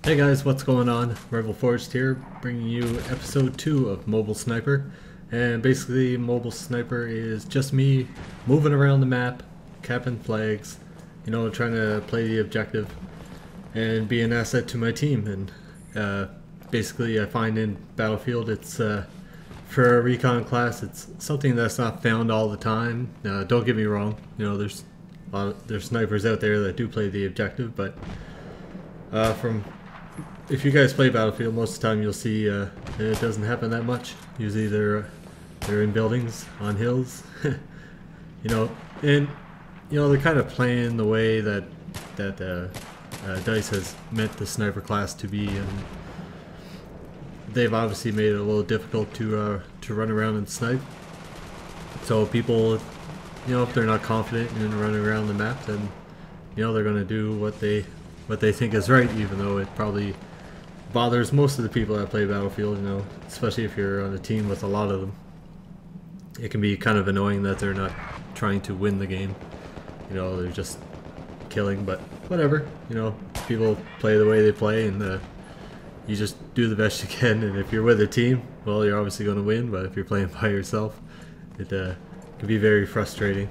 Hey guys, what's going on? Rebel Forged here, bringing you episode 2 of Mobile Sniper. And basically, Mobile Sniper is just me moving around the map, capping flags, you know, trying to play the objective and be an asset to my team. And basically, I find in Battlefield, it's for a recon class, it's something that's not found all the time. Don't get me wrong, you know, there's snipers out there that do play the objective, but if you guys play Battlefield, most of the time you'll see it doesn't happen that much. Usually they're in buildings, on hills, you know, and you know they're kind of playing the way that DICE has meant the sniper class to be, and they've obviously made it a little difficult to run around and snipe. So people, you know, if they're not confident in running around the map, then you know they're going to do what they think is right, even though it probably bothers most of the people that play Battlefield, you know, especially if you're on a team with a lot of them. It can be kind of annoying that they're not trying to win the game. You know, they're just killing, but whatever. You know, people play the way they play, and you just do the best you can. And if you're with a team, well, you're obviously going to win, but if you're playing by yourself, it can be very frustrating.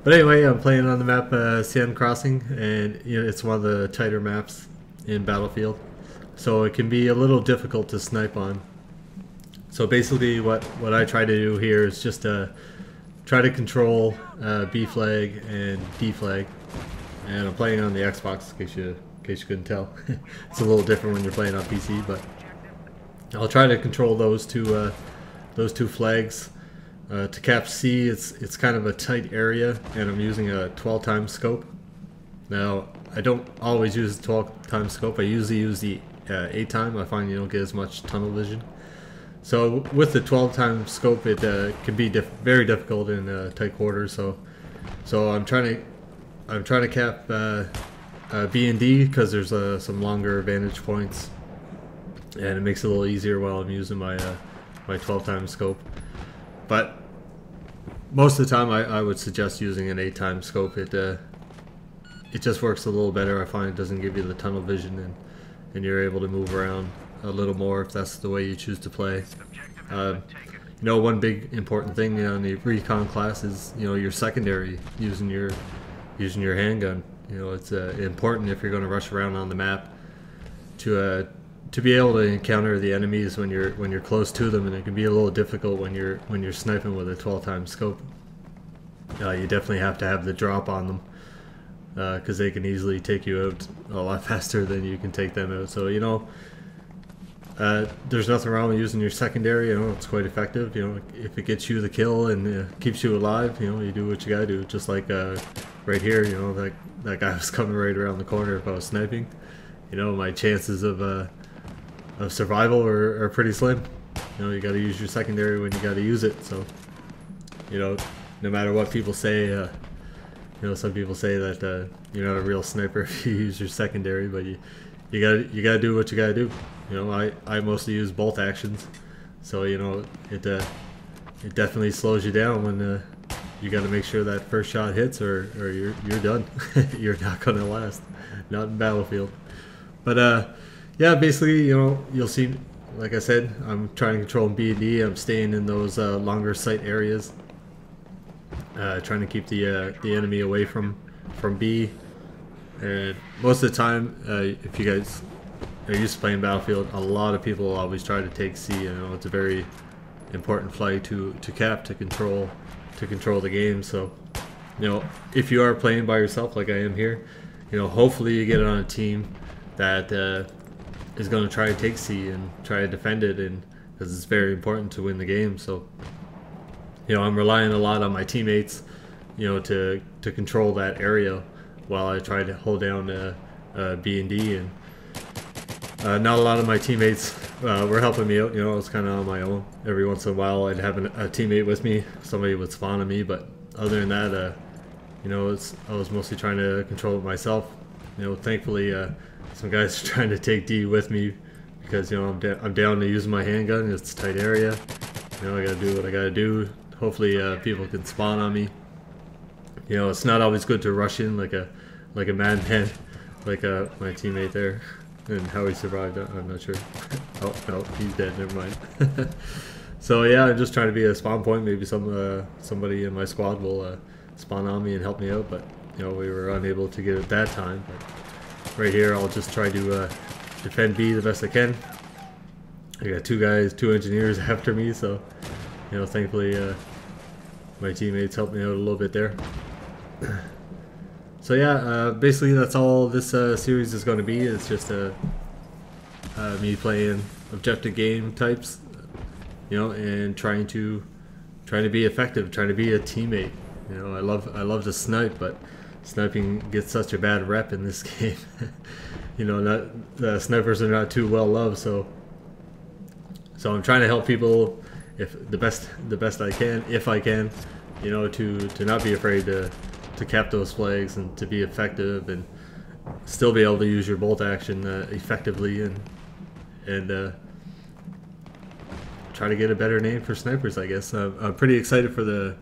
But anyway, I'm playing on the map Sand Crossing, and you know, it's one of the tighter maps in Battlefield. So it can be a little difficult to snipe on. So basically what I try to do here is just try to control B flag and D flag. And I'm playing on the Xbox, in case you couldn't tell. It's a little different when you're playing on PC, but I'll try to control those two flags. To cap C, it's kind of a tight area, and I'm using a 12 times scope. Now, I don't always use the 12 times scope. I usually use the 8 time. I find you don't get as much tunnel vision. So with the 12 times scope, it can be very difficult in tight quarters. So I'm trying to cap B and D because there's some longer vantage points, and it makes it a little easier while I'm using my 12 times scope. But most of the time, I would suggest using an 8 times scope. It just works a little better. I find it doesn't give you the tunnel vision, and you're able to move around a little more if that's the way you choose to play. You know, one big important thing on the recon class is, you know, your secondary, using your handgun. You know, it's important if you're going to rush around on the map to be able to encounter the enemies when you're close to them, and it can be a little difficult when you're sniping with a 12 times scope. You definitely have to have the drop on them, because they can easily take you out a lot faster than you can take them out. So you know, there's nothing wrong with using your secondary. You know, it's quite effective. You know, if it gets you the kill and keeps you alive, you know, you do what you gotta do. Just like right here, you know, that guy was coming right around the corner. If I was sniping, you know, my chances of survival are pretty slim. You know, you got to use your secondary when you got to use it. So, you know, no matter what people say, you know, some people say that you're not a real sniper if you use your secondary, but you gotta do what you gotta do. You know, I mostly use both actions, so you know it definitely slows you down when you got to make sure that first shot hits, or you're done. You're not gonna last, not in Battlefield. But yeah, basically, you know, you'll see, like I said, I'm trying to control B and D. I'm staying in those longer sight areas, trying to keep the enemy away from B. And most of the time, if you guys are used to playing Battlefield, a lot of people always try to take C. You know, it's a very important flag to cap, to control the game. So, you know, if you are playing by yourself like I am here, you know, hopefully you get it on a team that is going to try to take C and try to defend it, and because it's very important to win the game. So, you know, I'm relying a lot on my teammates, you know, to control that area while I try to hold down B and D. And not a lot of my teammates were helping me out. You know, I was kind of on my own. Every once in a while, I'd have a teammate with me. Somebody would spawn on me, but other than that, you know, I was mostly trying to control it myself. You know, thankfully, some guys are trying to take D with me because, you know, I'm down to using my handgun. It's a tight area. You know, I gotta do what I gotta do. Hopefully, people can spawn on me. You know, it's not always good to rush in like a madman, like my teammate there. and how he survived. I'm not sure. Oh no, he's dead. Never mind. So yeah, I'm just trying to be a spawn point. Maybe somebody in my squad will spawn on me and help me out. But you know, we were unable to get it that time. But right here, I'll just try to defend B the best I can. I got two engineers after me, so you know, thankfully my teammates helped me out a little bit there. So yeah, basically that's all this series is going to be. It's just me playing objective game types, you know, and trying to be effective, trying to be a teammate. You know, I love to snipe, but sniping gets such a bad rep in this game. You know, the snipers are not too well loved, so I'm trying to help people if the best I can, if I can, you know, to not be afraid to cap those flags and to be effective and still be able to use your bolt action effectively and try to get a better name for snipers, I guess. I'm pretty excited for the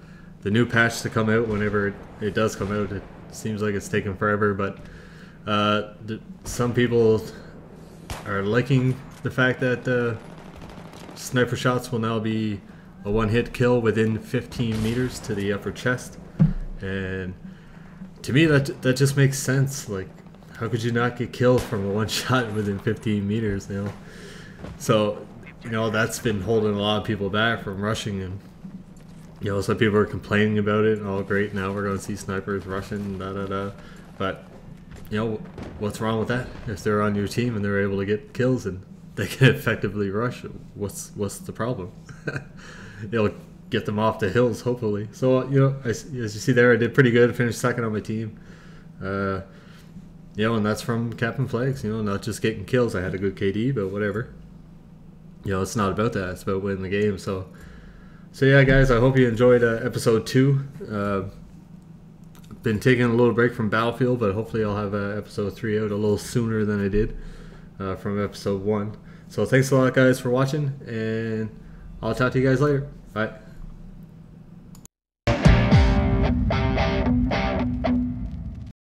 new patch to come out whenever it does come out. It seems like it's taken forever, but some people are liking the fact that sniper shots will now be a one-hit kill within 15 meters to the upper chest, and to me that just makes sense. Like, how could you not get killed from a one shot within 15 meters, you know? So, you know, that's been holding a lot of people back from rushing, and you know, some people are complaining about it. Oh great, now we're going to see snipers rushing, da da da. But you know, what's wrong with that? If they're on your team and they're able to get kills and they can effectively rush, what's the problem? It'll get them off the hills, hopefully. So you know, as you see there, I did pretty good. I finished second on my team. You know, and that's from capping flags. You know, not just getting kills. I had a good KD, but whatever. You know, it's not about that. It's about winning the game. So yeah, guys, I hope you enjoyed episode 2. Been taking a little break from Battlefield, but hopefully I'll have episode 3 out a little sooner than I did from episode 1. So thanks a lot, guys, for watching, and I'll talk to you guys later. Bye.